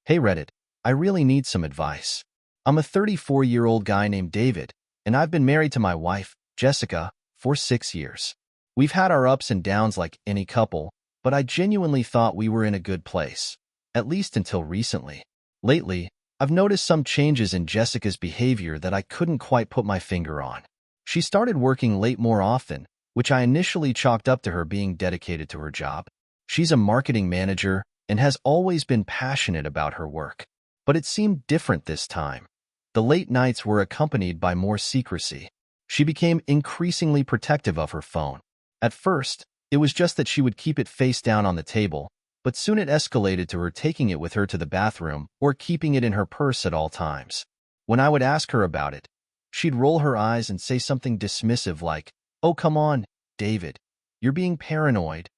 Hey Reddit, I really need some advice. I'm a 34-year-old guy named David, and I've been married to my wife, Jessica, for 6 years. We've had our ups and downs like any couple, but I genuinely thought we were in a good place, at least until recently. Lately, I've noticed some changes in Jessica's behavior that I couldn't quite put my finger on. She started working late more often, which I initially chalked up to her being dedicated to her job. She's a marketing manager and has always been passionate about her work. But it seemed different this time. The late nights were accompanied by more secrecy. She became increasingly protective of her phone. At first, it was just that she would keep it face down on the table, but soon it escalated to her taking it with her to the bathroom or keeping it in her purse at all times. When I would ask her about it, she'd roll her eyes and say something dismissive like, "Oh, come on, David. You're being paranoid."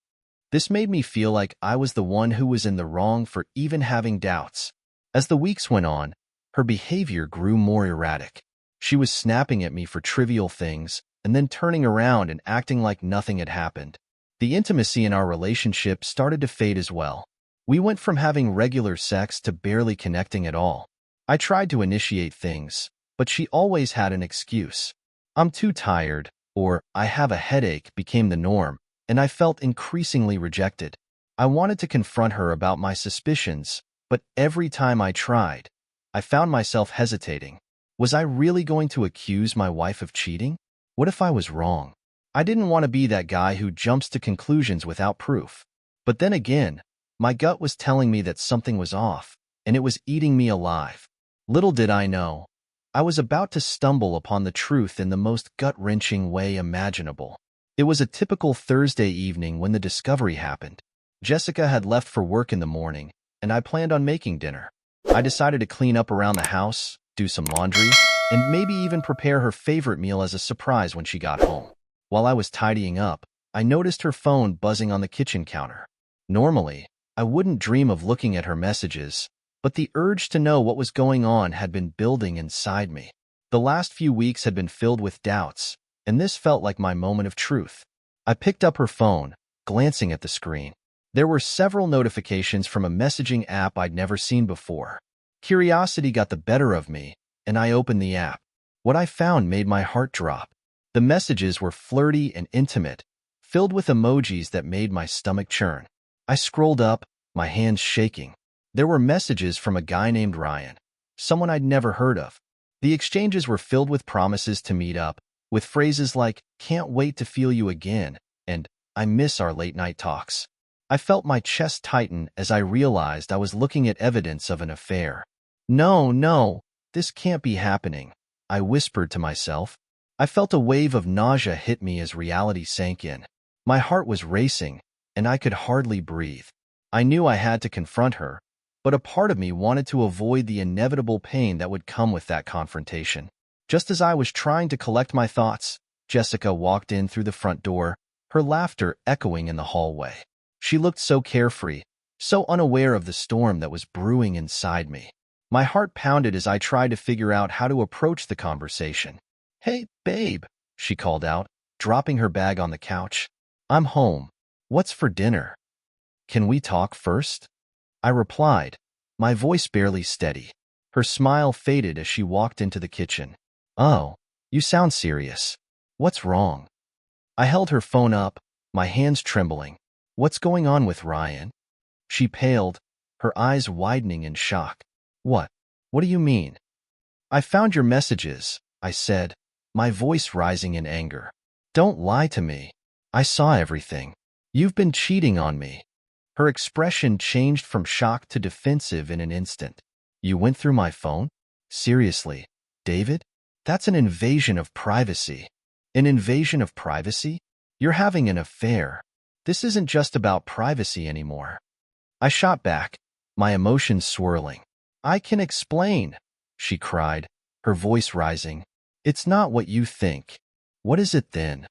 This made me feel like I was the one who was in the wrong for even having doubts. As the weeks went on, her behavior grew more erratic. She was snapping at me for trivial things and then turning around and acting like nothing had happened. The intimacy in our relationship started to fade as well. We went from having regular sex to barely connecting at all. I tried to initiate things, but she always had an excuse. "I'm too tired," or "I have a headache" became the norm, and I felt increasingly rejected. I wanted to confront her about my suspicions, but every time I tried, I found myself hesitating. Was I really going to accuse my wife of cheating? What if I was wrong? I didn't want to be that guy who jumps to conclusions without proof. But then again, my gut was telling me that something was off, and it was eating me alive. Little did I know, I was about to stumble upon the truth in the most gut-wrenching way imaginable. It was a typical Thursday evening when the discovery happened. Jessica had left for work in the morning, and I planned on making dinner. I decided to clean up around the house, do some laundry, and maybe even prepare her favorite meal as a surprise when she got home. While I was tidying up, I noticed her phone buzzing on the kitchen counter. Normally, I wouldn't dream of looking at her messages, but the urge to know what was going on had been building inside me. The last few weeks had been filled with doubts, and this felt like my moment of truth. I picked up her phone, glancing at the screen. There were several notifications from a messaging app I'd never seen before. Curiosity got the better of me, and I opened the app. What I found made my heart drop. The messages were flirty and intimate, filled with emojis that made my stomach churn. I scrolled up, my hands shaking. There were messages from a guy named Ryan, someone I'd never heard of. The exchanges were filled with promises to meet up, with phrases like, "Can't wait to feel you again," and "I miss our late-night talks." I felt my chest tighten as I realized I was looking at evidence of an affair. No, this can't be happening," I whispered to myself. I felt a wave of nausea hit me as reality sank in. My heart was racing, and I could hardly breathe. I knew I had to confront her, but a part of me wanted to avoid the inevitable pain that would come with that confrontation. Just as I was trying to collect my thoughts, Jessica walked in through the front door, her laughter echoing in the hallway. She looked so carefree, so unaware of the storm that was brewing inside me. My heart pounded as I tried to figure out how to approach the conversation. "Hey, babe," she called out, dropping her bag on the couch. "I'm home. What's for dinner? Can we talk first?" I replied, my voice barely steady. Her smile faded as she walked into the kitchen. "Oh, you sound serious. What's wrong?" I held her phone up, my hands trembling. "What's going on with Ryan?" She paled, her eyes widening in shock. "What? What do you mean?" "I found your messages," I said, my voice rising in anger. "Don't lie to me. I saw everything. You've been cheating on me." Her expression changed from shock to defensive in an instant. "You went through my phone? Seriously, David? That's an invasion of privacy." "An invasion of privacy? You're having an affair. This isn't just about privacy anymore." I shot back, my emotions swirling. "I can explain," she cried, her voice rising. "It's not what you think." "What is it then?"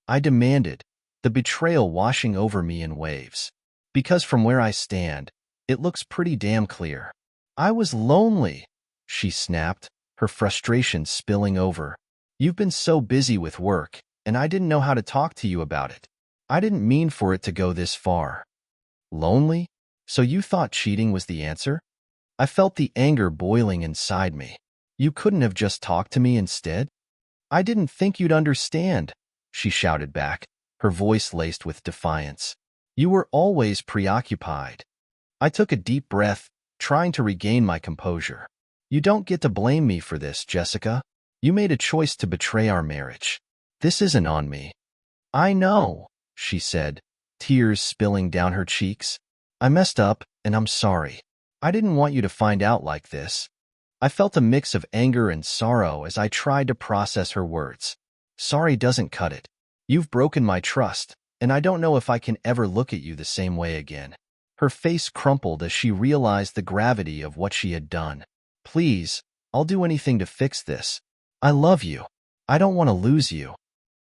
I demanded, the betrayal washing over me in waves. "Because from where I stand, it looks pretty damn clear." "I was lonely," she snapped, her frustration spilling over. "You've been so busy with work, and I didn't know how to talk to you about it. I didn't mean for it to go this far." "Lonely? So you thought cheating was the answer?" I felt the anger boiling inside me. You couldn't have just talked to me instead? I didn't think you'd understand, she shouted back, her voice laced with defiance. You were always preoccupied. I took a deep breath, trying to regain my composure. You don't get to blame me for this, Jessica. You made a choice to betray our marriage. This isn't on me. I know, she said, tears spilling down her cheeks. I messed up, and I'm sorry. I didn't want you to find out like this. I felt a mix of anger and sorrow as I tried to process her words. Sorry doesn't cut it. You've broken my trust, and I don't know if I can ever look at you the same way again. Her face crumpled as she realized the gravity of what she had done. Please, I'll do anything to fix this. I love you. I don't want to lose you.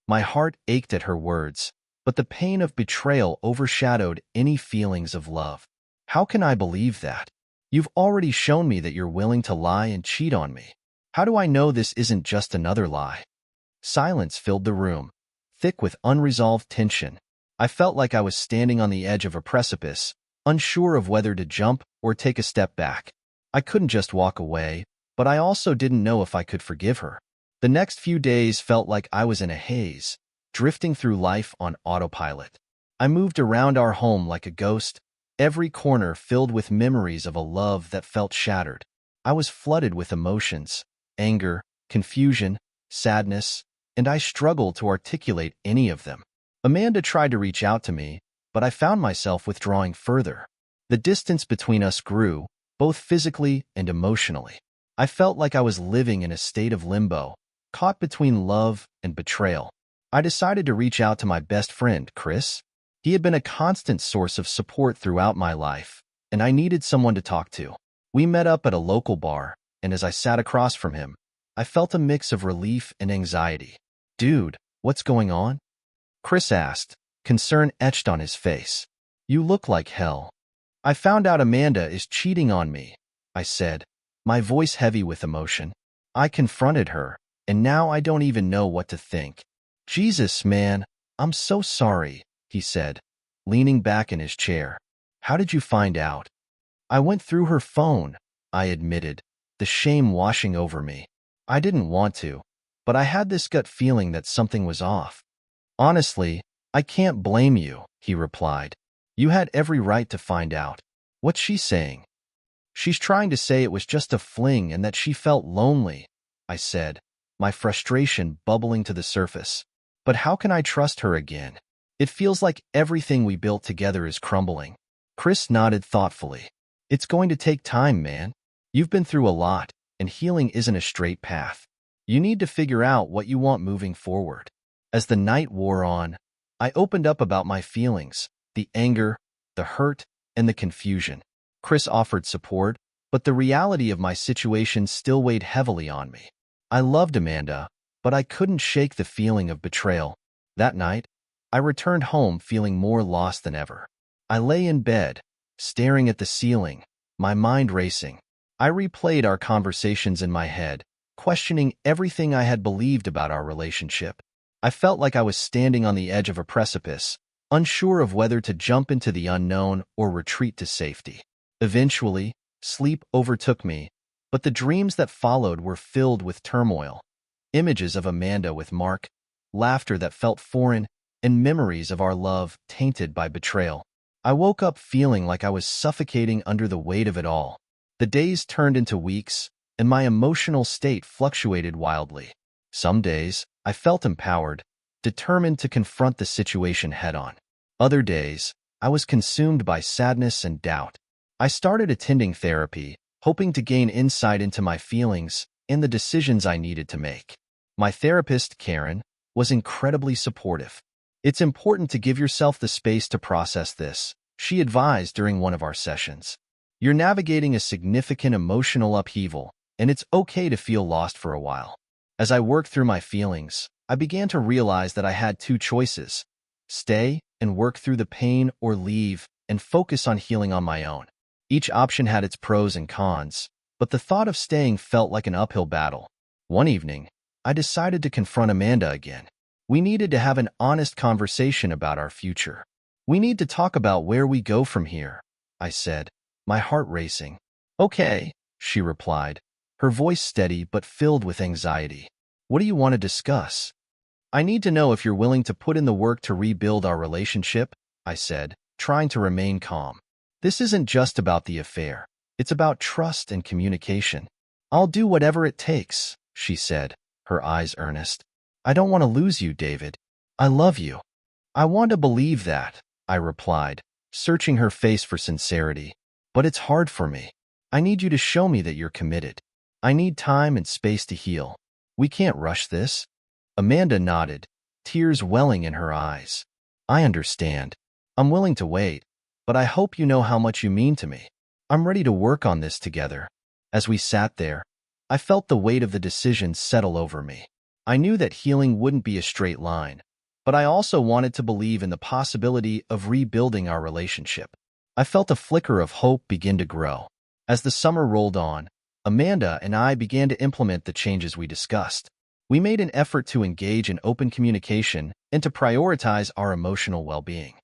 My heart ached at her words, but the pain of betrayal overshadowed any feelings of love. How can I believe that? You've already shown me that you're willing to lie and cheat on me. How do I know this isn't just another lie? Silence filled the room, thick with unresolved tension. I felt like I was standing on the edge of a precipice, unsure of whether to jump or take a step back. I couldn't just walk away, but I also didn't know if I could forgive her. The next few days felt like I was in a haze, drifting through life on autopilot. I moved around our home like a ghost, every corner filled with memories of a love that felt shattered. I was flooded with emotions, anger, confusion, sadness, and I struggled to articulate any of them. Amanda tried to reach out to me, but I found myself withdrawing further. The distance between us grew, both physically and emotionally. I felt like I was living in a state of limbo, caught between love and betrayal. I decided to reach out to my best friend, Chris. He had been a constant source of support throughout my life, and I needed someone to talk to. We met up at a local bar, and as I sat across from him, I felt a mix of relief and anxiety. Dude, what's going on? Chris asked, concern etched on his face. You look like hell. I found out Amanda is cheating on me, I said, my voice heavy with emotion. I confronted her, and now I don't even know what to think. Jesus, man, I'm so sorry, he said, leaning back in his chair. How did you find out? I went through her phone, I admitted, the shame washing over me. I didn't want to, but I had this gut feeling that something was off. Honestly, I can't blame you, he replied. You had every right to find out. What's she saying? She's trying to say it was just a fling and that she felt lonely, I said, my frustration bubbling to the surface. But how can I trust her again? It feels like everything we built together is crumbling. Chris nodded thoughtfully. It's going to take time, man. You've been through a lot, and healing isn't a straight path. You need to figure out what you want moving forward. As the night wore on, I opened up about my feelings, the anger, the hurt, and the confusion. Chris offered support, but the reality of my situation still weighed heavily on me. I loved Amanda, but I couldn't shake the feeling of betrayal. That night, I returned home feeling more lost than ever. I lay in bed, staring at the ceiling, my mind racing. I replayed our conversations in my head, questioning everything I had believed about our relationship. I felt like I was standing on the edge of a precipice, unsure of whether to jump into the unknown or retreat to safety. Eventually, sleep overtook me, but the dreams that followed were filled with turmoil. Images of Amanda with Mark, laughter that felt foreign, and memories of our love tainted by betrayal. I woke up feeling like I was suffocating under the weight of it all. The days turned into weeks, and my emotional state fluctuated wildly. Some days, I felt empowered, determined to confront the situation head-on. Other days, I was consumed by sadness and doubt. I started attending therapy, hoping to gain insight into my feelings and the decisions I needed to make. My therapist, Karen, was incredibly supportive. It's important to give yourself the space to process this, she advised during one of our sessions. You're navigating a significant emotional upheaval, and it's okay to feel lost for a while. As I worked through my feelings, I began to realize that I had two choices: stay and work through the pain, or leave and focus on healing on my own. Each option had its pros and cons, but the thought of staying felt like an uphill battle. One evening, I decided to confront Amanda again. We needed to have an honest conversation about our future. We need to talk about where we go from here, I said, my heart racing. Okay, she replied, her voice steady but filled with anxiety. What do you want to discuss? I need to know if you're willing to put in the work to rebuild our relationship, I said, trying to remain calm. This isn't just about the affair. It's about trust and communication. I'll do whatever it takes, she said, her eyes earnest. I don't want to lose you, David. I love you. I want to believe that, I replied, searching her face for sincerity. But it's hard for me. I need you to show me that you're committed. I need time and space to heal. We can't rush this. Amanda nodded, tears welling in her eyes. I understand. I'm willing to wait, but I hope you know how much you mean to me. I'm ready to work on this together. As we sat there, I felt the weight of the decision settle over me. I knew that healing wouldn't be a straight line, but I also wanted to believe in the possibility of rebuilding our relationship. I felt a flicker of hope begin to grow. As the summer rolled on, Amanda and I began to implement the changes we discussed. We made an effort to engage in open communication and to prioritize our emotional well-being.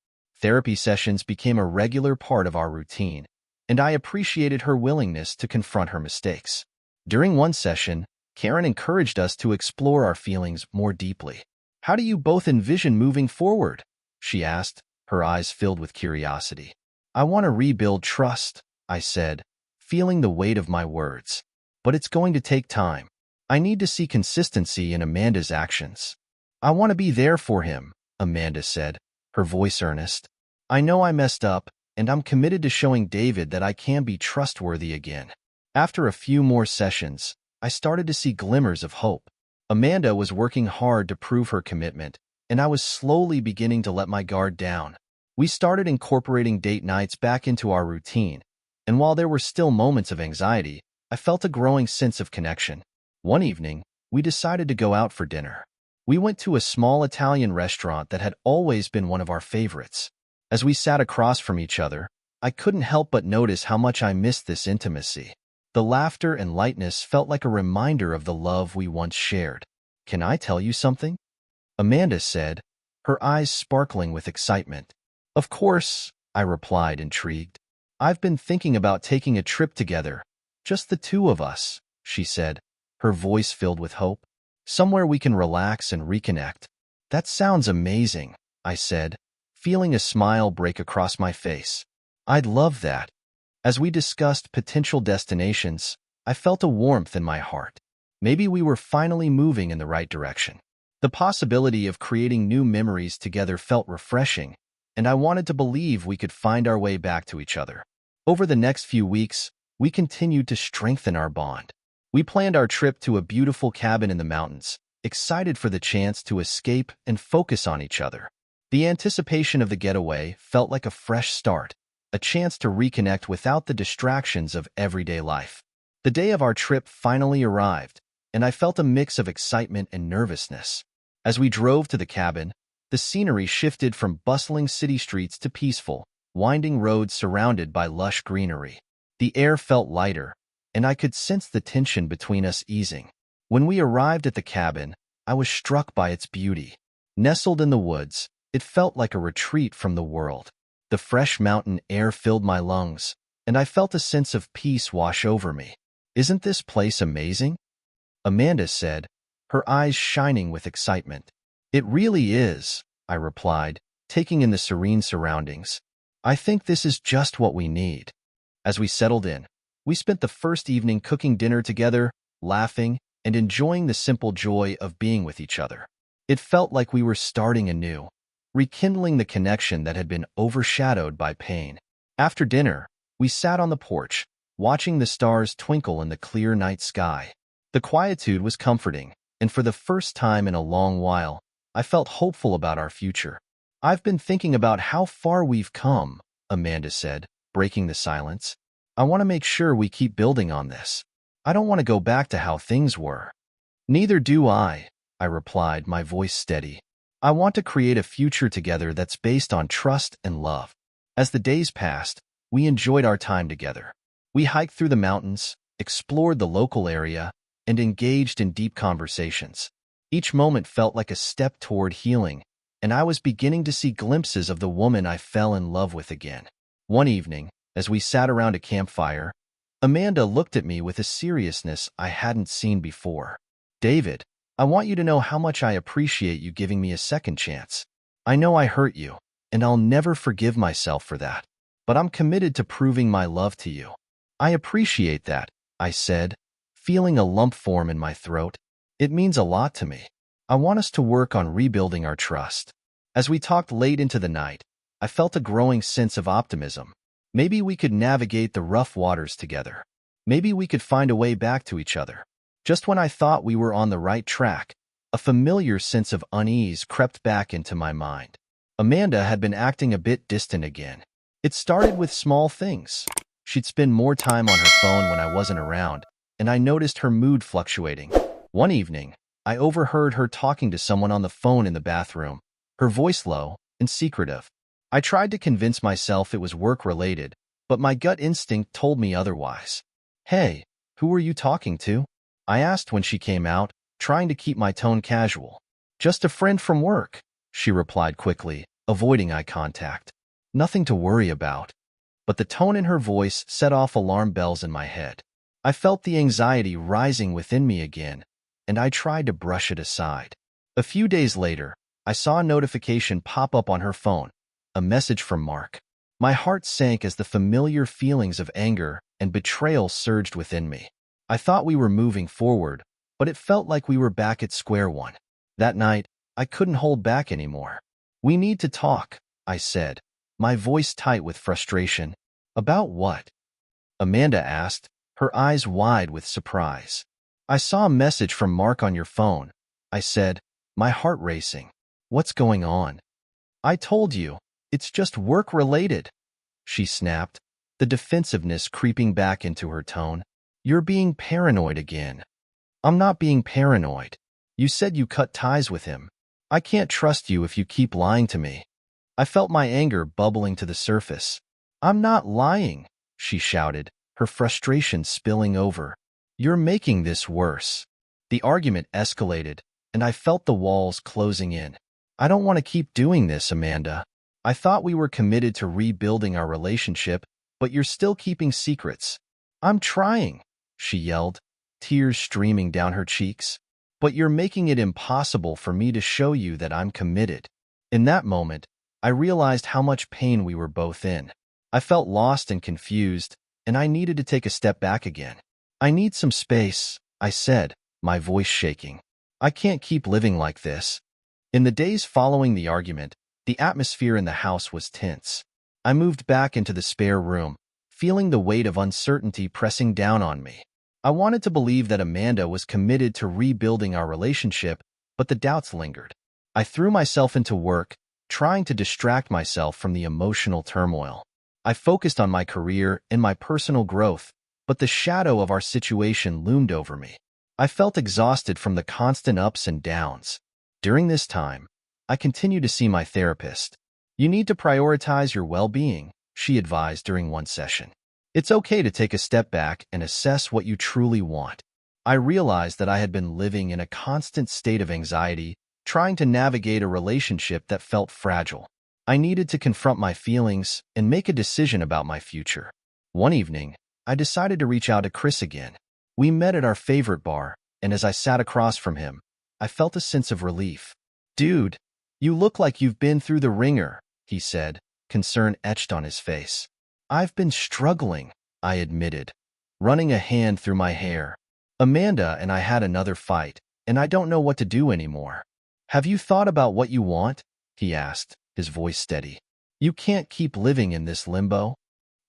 Therapy sessions became a regular part of our routine, and I appreciated her willingness to confront her mistakes. During one session, Karen encouraged us to explore our feelings more deeply. How do you both envision moving forward? She asked, her eyes filled with curiosity. I want to rebuild trust, I said, feeling the weight of my words. But it's going to take time. I need to see consistency in Amanda's actions. I want to be there for him, Amanda said, her voice earnest. I know I messed up, and I'm committed to showing David that I can be trustworthy again. After a few more sessions, I started to see glimmers of hope. Amanda was working hard to prove her commitment, and I was slowly beginning to let my guard down. We started incorporating date nights back into our routine, and while there were still moments of anxiety, I felt a growing sense of connection. One evening, we decided to go out for dinner. We went to a small Italian restaurant that had always been one of our favorites. As we sat across from each other, I couldn't help but notice how much I missed this intimacy. The laughter and lightness felt like a reminder of the love we once shared. Can I tell you something? Amanda said, her eyes sparkling with excitement. Of course, I replied, intrigued. I've been thinking about taking a trip together. Just the two of us, she said, her voice filled with hope. Somewhere we can relax and reconnect. That sounds amazing, I said, feeling a smile break across my face. I'd love that. As we discussed potential destinations, I felt a warmth in my heart. Maybe we were finally moving in the right direction. The possibility of creating new memories together felt refreshing, and I wanted to believe we could find our way back to each other. Over the next few weeks, we continued to strengthen our bond. We planned our trip to a beautiful cabin in the mountains, excited for the chance to escape and focus on each other. The anticipation of the getaway felt like a fresh start, a chance to reconnect without the distractions of everyday life. The day of our trip finally arrived, and I felt a mix of excitement and nervousness. As we drove to the cabin, the scenery shifted from bustling city streets to peaceful, winding roads surrounded by lush greenery. The air felt lighter, and I could sense the tension between us easing. When we arrived at the cabin, I was struck by its beauty. Nestled in the woods, it felt like a retreat from the world. The fresh mountain air filled my lungs, and I felt a sense of peace wash over me. Isn't this place amazing? Amanda said, her eyes shining with excitement. It really is, I replied, taking in the serene surroundings. I think this is just what we need. As we settled in, we spent the first evening cooking dinner together, laughing, and enjoying the simple joy of being with each other. It felt like we were starting anew, rekindling the connection that had been overshadowed by pain. After dinner, we sat on the porch, watching the stars twinkle in the clear night sky. The quietude was comforting, and for the first time in a long while, I felt hopeful about our future. I've been thinking about how far we've come, Amanda said, breaking the silence. I want to make sure we keep building on this. I don't want to go back to how things were. Neither do I replied, my voice steady. I want to create a future together that's based on trust and love. As the days passed, we enjoyed our time together. We hiked through the mountains, explored the local area, and engaged in deep conversations. Each moment felt like a step toward healing, and I was beginning to see glimpses of the woman I fell in love with again. One evening, as we sat around a campfire, Amanda looked at me with a seriousness I hadn't seen before. David, I want you to know how much I appreciate you giving me a second chance. I know I hurt you, and I'll never forgive myself for that. But I'm committed to proving my love to you. I appreciate that, I said, feeling a lump form in my throat. It means a lot to me. I want us to work on rebuilding our trust. As we talked late into the night, I felt a growing sense of optimism. Maybe we could navigate the rough waters together. Maybe we could find a way back to each other. Just when I thought we were on the right track, a familiar sense of unease crept back into my mind. Amanda had been acting a bit distant again. It started with small things. She'd spend more time on her phone when I wasn't around, and I noticed her mood fluctuating. One evening, I overheard her talking to someone on the phone in the bathroom, her voice low and secretive. I tried to convince myself it was work-related, but my gut instinct told me otherwise. "Hey, who were you talking to?" I asked when she came out, trying to keep my tone casual. "Just a friend from work," she replied quickly, avoiding eye contact. Nothing to worry about. But the tone in her voice set off alarm bells in my head. I felt the anxiety rising within me again, and I tried to brush it aside. A few days later, I saw a notification pop up on her phone, a message from Mark. My heart sank as the familiar feelings of anger and betrayal surged within me. I thought we were moving forward, but it felt like we were back at square one. That night, I couldn't hold back anymore. "We need to talk," I said, my voice tight with frustration. "About what?" Amanda asked, her eyes wide with surprise. "I saw a message from Mark on your phone," I said, my heart racing. "What's going on?" "I told you, it's just work-related," she snapped, the defensiveness creeping back into her tone. "You're being paranoid again." "I'm not being paranoid. You said you cut ties with him. I can't trust you if you keep lying to me." I felt my anger bubbling to the surface. "I'm not lying," she shouted, her frustration spilling over. "You're making this worse." The argument escalated, and I felt the walls closing in. "I don't want to keep doing this, Amanda. I thought we were committed to rebuilding our relationship, but you're still keeping secrets." "I'm trying," she yelled, tears streaming down her cheeks. "But you're making it impossible for me to show you that I'm committed." In that moment, I realized how much pain we were both in. I felt lost and confused, and I needed to take a step back again. "I need some space," I said, my voice shaking. "I can't keep living like this." In the days following the argument, the atmosphere in the house was tense. I moved back into the spare room, feeling the weight of uncertainty pressing down on me. I wanted to believe that Amanda was committed to rebuilding our relationship, but the doubts lingered. I threw myself into work, trying to distract myself from the emotional turmoil. I focused on my career and my personal growth, but the shadow of our situation loomed over me. I felt exhausted from the constant ups and downs. During this time, I continued to see my therapist. "You need to prioritize your well-being," she advised during one session. "It's okay to take a step back and assess what you truly want." I realized that I had been living in a constant state of anxiety, trying to navigate a relationship that felt fragile. I needed to confront my feelings and make a decision about my future. One evening, I decided to reach out to Chris again. We met at our favorite bar, and as I sat across from him, I felt a sense of relief. "Dude, you look like you've been through the ringer," he said, concern etched on his face. "I've been struggling," I admitted, running a hand through my hair. "Amanda and I had another fight, and I don't know what to do anymore." "Have you thought about what you want?" he asked, his voice steady. "You can't keep living in this limbo."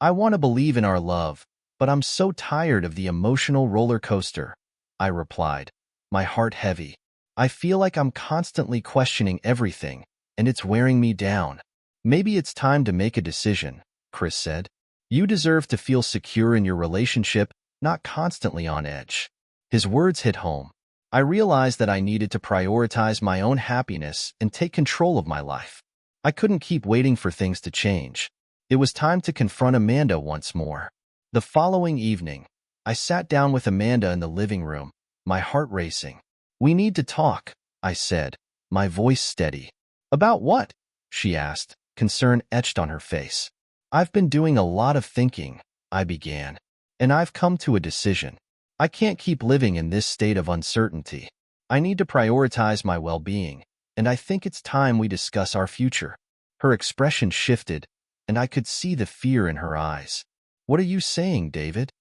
"I want to believe in our love, but I'm so tired of the emotional roller coaster," I replied, my heart heavy. "I feel like I'm constantly questioning everything, and it's wearing me down." "Maybe it's time to make a decision," Chris said. "You deserve to feel secure in your relationship, not constantly on edge." His words hit home. I realized that I needed to prioritize my own happiness and take control of my life. I couldn't keep waiting for things to change. It was time to confront Amanda once more. The following evening, I sat down with Amanda in the living room, my heart racing. "We need to talk," I said, my voice steady. "About what?" she asked, concern etched on her face. "I've been doing a lot of thinking," I began. And I've come to a decision. I can't keep living in this state of uncertainty. I need to prioritize my well-being, and I think it's time we discuss our future. Her expression shifted, and I could see the fear in her eyes. What are you saying, David?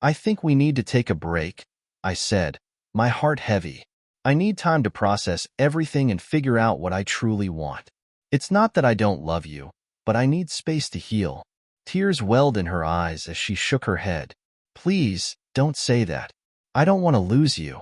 I think we need to take a break, I said, my heart heavy. I need time to process everything and figure out what I truly want. It's not that I don't love you, but I need space to heal. Tears welled in her eyes as she shook her head. Please, don't say that. I don't want to lose you.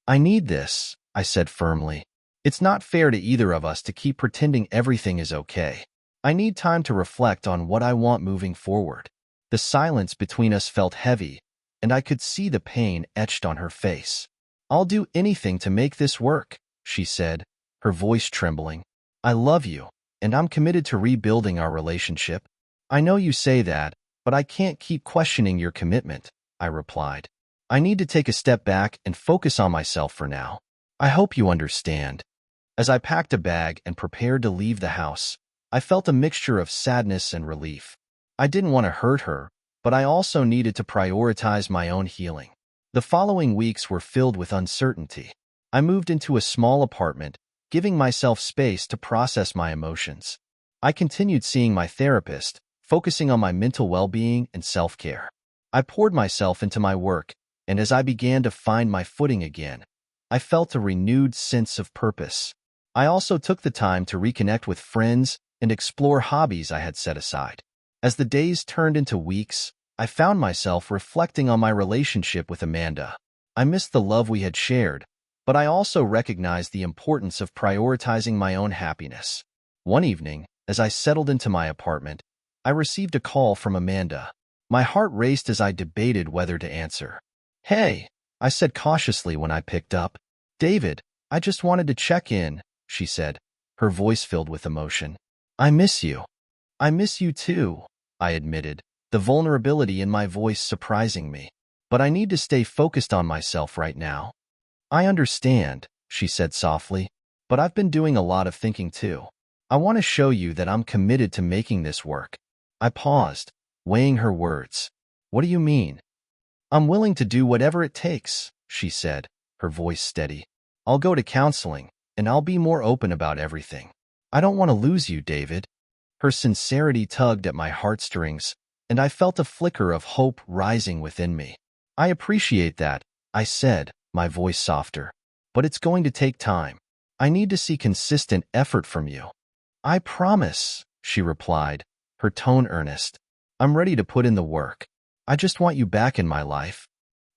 I need this, I said firmly. It's not fair to either of us to keep pretending everything is okay. I need time to reflect on what I want moving forward. The silence between us felt heavy, and I could see the pain etched on her face. I'll do anything to make this work, she said, her voice trembling. I love you, and I'm committed to rebuilding our relationship. I know you say that, but I can't keep questioning your commitment, I replied. I need to take a step back and focus on myself for now. I hope you understand. As I packed a bag and prepared to leave the house, I felt a mixture of sadness and relief. I didn't want to hurt her, but I also needed to prioritize my own healing. The following weeks were filled with uncertainty. I moved into a small apartment, giving myself space to process my emotions. I continued seeing my therapist, focusing on my mental well-being and self-care. I poured myself into my work, and as I began to find my footing again, I felt a renewed sense of purpose. I also took the time to reconnect with friends and explore hobbies I had set aside. As the days turned into weeks, I found myself reflecting on my relationship with Amanda. I missed the love we had shared, but I also recognized the importance of prioritizing my own happiness. One evening, as I settled into my apartment, I received a call from Amanda. My heart raced as I debated whether to answer. Hey, I said cautiously when I picked up. David, I just wanted to check in, she said, her voice filled with emotion. I miss you. I miss you too, I admitted, the vulnerability in my voice surprising me. But I need to stay focused on myself right now. I understand, she said softly, but I've been doing a lot of thinking too. I want to show you that I'm committed to making this work. I paused, weighing her words. What do you mean? I'm willing to do whatever it takes, she said, her voice steady. I'll go to counseling, and I'll be more open about everything. I don't want to lose you, David. Her sincerity tugged at my heartstrings, and I felt a flicker of hope rising within me. I appreciate that, I said, my voice softer. But it's going to take time. I need to see consistent effort from you. I promise, she replied, her tone earnest. I'm ready to put in the work. I just want you back in my life.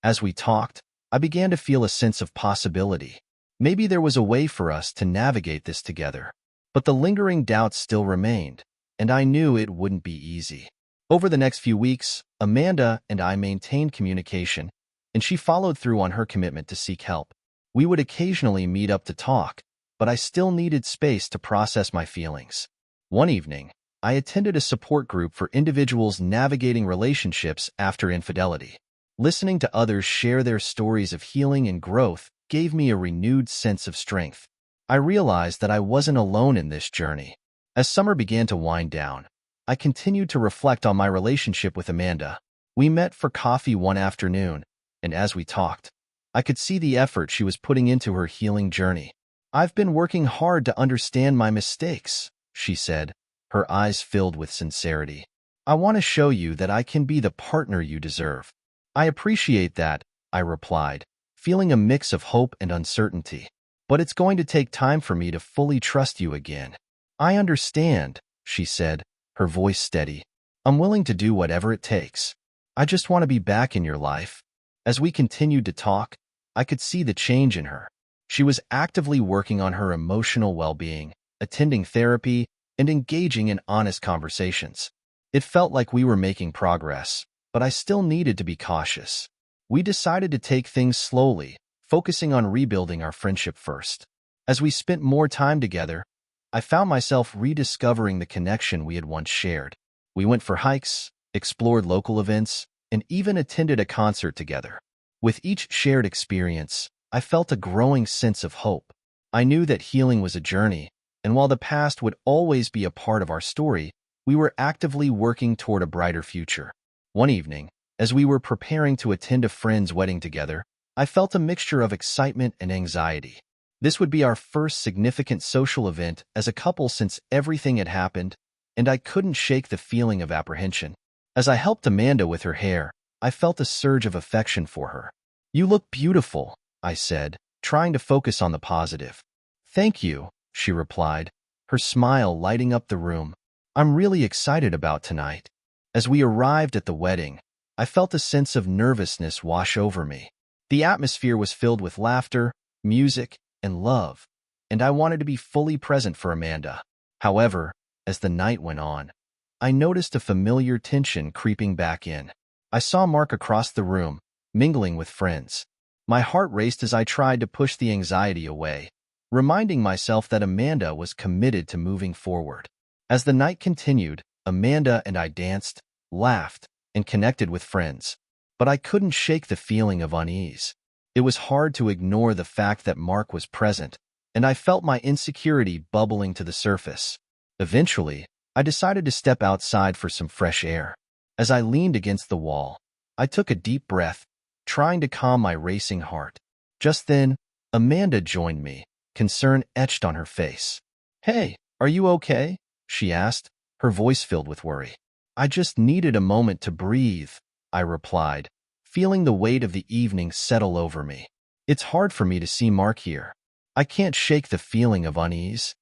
As we talked, I began to feel a sense of possibility. Maybe there was a way for us to navigate this together. But the lingering doubts still remained, and I knew it wouldn't be easy. Over the next few weeks, Amanda and I maintained communication, and she followed through on her commitment to seek help. We would occasionally meet up to talk, but I still needed space to process my feelings. One evening, I attended a support group for individuals navigating relationships after infidelity. Listening to others share their stories of healing and growth gave me a renewed sense of strength. I realized that I wasn't alone in this journey. As summer began to wind down, I continued to reflect on my relationship with Amanda. We met for coffee one afternoon, and as we talked, I could see the effort she was putting into her healing journey. I've been working hard to understand my mistakes, she said, her eyes filled with sincerity. I want to show you that I can be the partner you deserve. I appreciate that, I replied, feeling a mix of hope and uncertainty. But it's going to take time for me to fully trust you again. I understand, she said, her voice steady. I'm willing to do whatever it takes. I just want to be back in your life. As we continued to talk, I could see the change in her. She was actively working on her emotional well-being, attending therapy, and engaging in honest conversations. It felt like we were making progress, but I still needed to be cautious. We decided to take things slowly, focusing on rebuilding our friendship first. As we spent more time together, I found myself rediscovering the connection we had once shared. We went for hikes, explored local events, and even attended a concert together. With each shared experience, I felt a growing sense of hope. I knew that healing was a journey, and while the past would always be a part of our story, we were actively working toward a brighter future. One evening, As we were preparing to attend a friend's wedding together, I felt a mixture of excitement and anxiety. This would be our first significant social event as a couple since everything had happened, and I couldn't shake the feeling of apprehension. As I helped Amanda with her hair, I felt a surge of affection for her. "You look beautiful," I said, trying to focus on the positive. "Thank you," she replied, her smile lighting up the room. "I'm really excited about tonight." As we arrived at the wedding, I felt a sense of nervousness wash over me. The atmosphere was filled with laughter, music, and love, and I wanted to be fully present for Amanda. However, as the night went on, I noticed a familiar tension creeping back in. I saw Mark across the room, mingling with friends. My heart raced as I tried to push the anxiety away, reminding myself that Amanda was committed to moving forward. As the night continued, Amanda and I danced, laughed, and connected with friends. But I couldn't shake the feeling of unease. It was hard to ignore the fact that Mark was present, and I felt my insecurity bubbling to the surface. Eventually, I decided to step outside for some fresh air. As I leaned against the wall, I took a deep breath, trying to calm my racing heart. Just then, Amanda joined me, concern etched on her face. "Hey, are you okay?" she asked, her voice filled with worry. "I just needed a moment to breathe," I replied, feeling the weight of the evening settle over me. "It's hard for me to see Mark here. I can't shake the feeling of unease."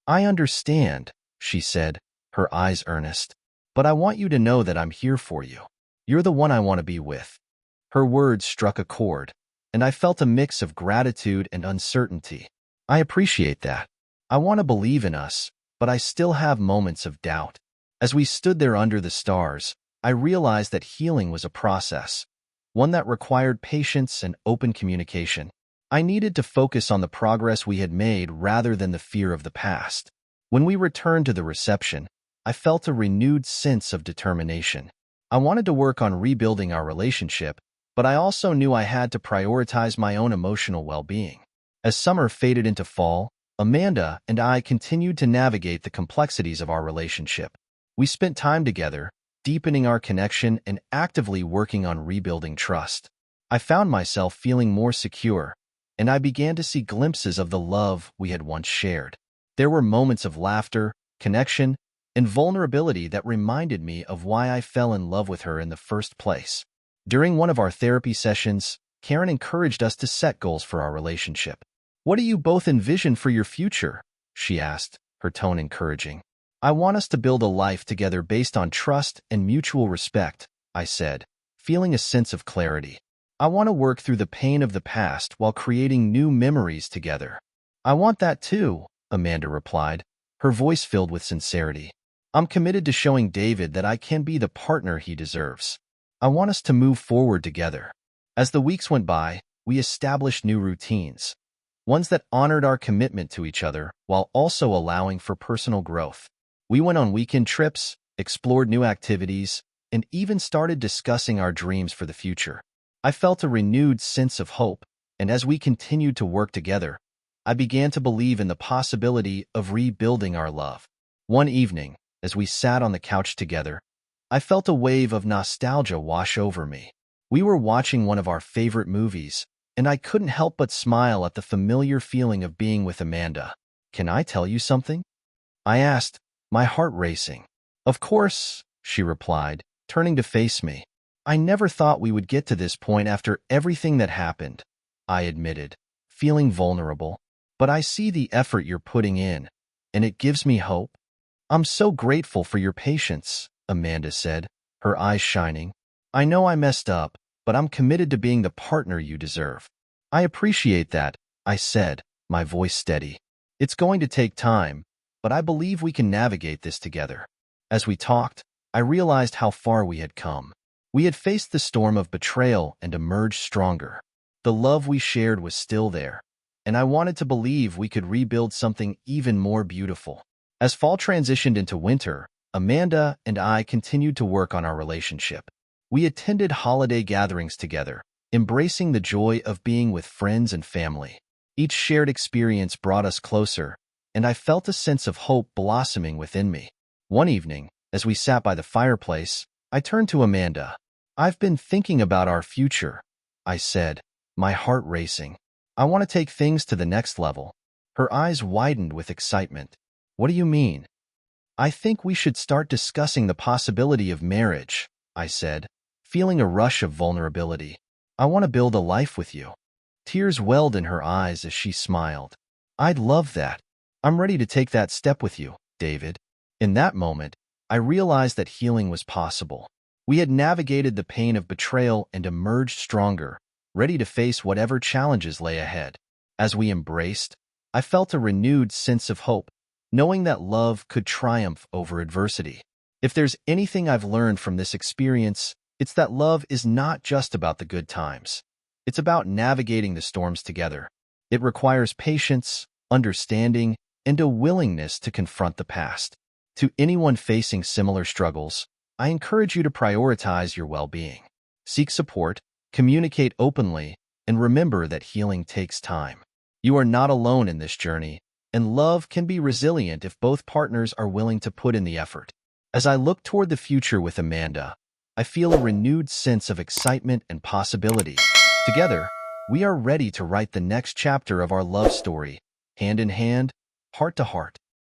"I understand," she said, her eyes earnest. "But I want you to know that I'm here for you. You're the one I want to be with." Her words struck a chord, and I felt a mix of gratitude and uncertainty. "I appreciate that. I want to believe in us, but I still have moments of doubt." As we stood there under the stars, I realized that healing was a process, one that required patience and open communication. I needed to focus on the progress we had made rather than the fear of the past. When we returned to the reception, I felt a renewed sense of determination. I wanted to work on rebuilding our relationship, but I also knew I had to prioritize my own emotional well-being. As summer faded into fall, Amanda and I continued to navigate the complexities of our relationship. We spent time together, deepening our connection and actively working on rebuilding trust. I found myself feeling more secure, and I began to see glimpses of the love we had once shared. There were moments of laughter, connection, and vulnerability that reminded me of why I fell in love with her in the first place. During one of our therapy sessions, Karen encouraged us to set goals for our relationship. "What do you both envision for your future?" she asked, her tone encouraging. "I want us to build a life together based on trust and mutual respect," I said, feeling a sense of clarity. "I want to work through the pain of the past while creating new memories together." "I want that too," Amanda replied, her voice filled with sincerity. "I'm committed to showing David that I can be the partner he deserves. I want us to move forward together." As the weeks went by, we established new routines, ones that honored our commitment to each other while also allowing for personal growth. We went on weekend trips, explored new activities, and even started discussing our dreams for the future. I felt a renewed sense of hope, and as we continued to work together, I began to believe in the possibility of rebuilding our love. One evening, as we sat on the couch together, I felt a wave of nostalgia wash over me. We were watching one of our favorite movies, and I couldn't help but smile at the familiar feeling of being with Amanda. "Can I tell you something?" I asked, my heart racing. "Of course," she replied, turning to face me. "I never thought we would get to this point after everything that happened," I admitted, feeling vulnerable. "But I see the effort you're putting in, and it gives me hope." "I'm so grateful for your patience," Amanda said, her eyes shining. "I know I messed up, but I'm committed to being the partner you deserve." "I appreciate that," I said, my voice steady. "It's going to take time, but I believe we can navigate this together." As we talked, I realized how far we had come. We had faced the storm of betrayal and emerged stronger. The love we shared was still there, and I wanted to believe we could rebuild something even more beautiful. As fall transitioned into winter, Amanda and I continued to work on our relationship. We attended holiday gatherings together, embracing the joy of being with friends and family. Each shared experience brought us closer, and I felt a sense of hope blossoming within me. One evening, as we sat by the fireplace, I turned to Amanda. I've been thinking about our future, I said, my heart racing. I want to take things to the next level. Her eyes widened with excitement. What do you mean? I think we should start discussing the possibility of marriage, I said, feeling a rush of vulnerability. I want to build a life with you. Tears welled in her eyes as she smiled. I'd love that. I'm ready to take that step with you, David. In that moment, I realized that healing was possible. We had navigated the pain of betrayal and emerged stronger, ready to face whatever challenges lay ahead. As we embraced, I felt a renewed sense of hope, knowing that love could triumph over adversity. If there's anything I've learned from this experience, it's that love is not just about the good times. It's about navigating the storms together. It requires patience, understanding, and a willingness to confront the past. To anyone facing similar struggles, I encourage you to prioritize your well-being. Seek support, communicate openly, and remember that healing takes time. You are not alone in this journey, and love can be resilient if both partners are willing to put in the effort. As I look toward the future with Amanda, I feel a renewed sense of excitement and possibility. Together, we are ready to write the next chapter of our love story, hand in hand, heart to heart.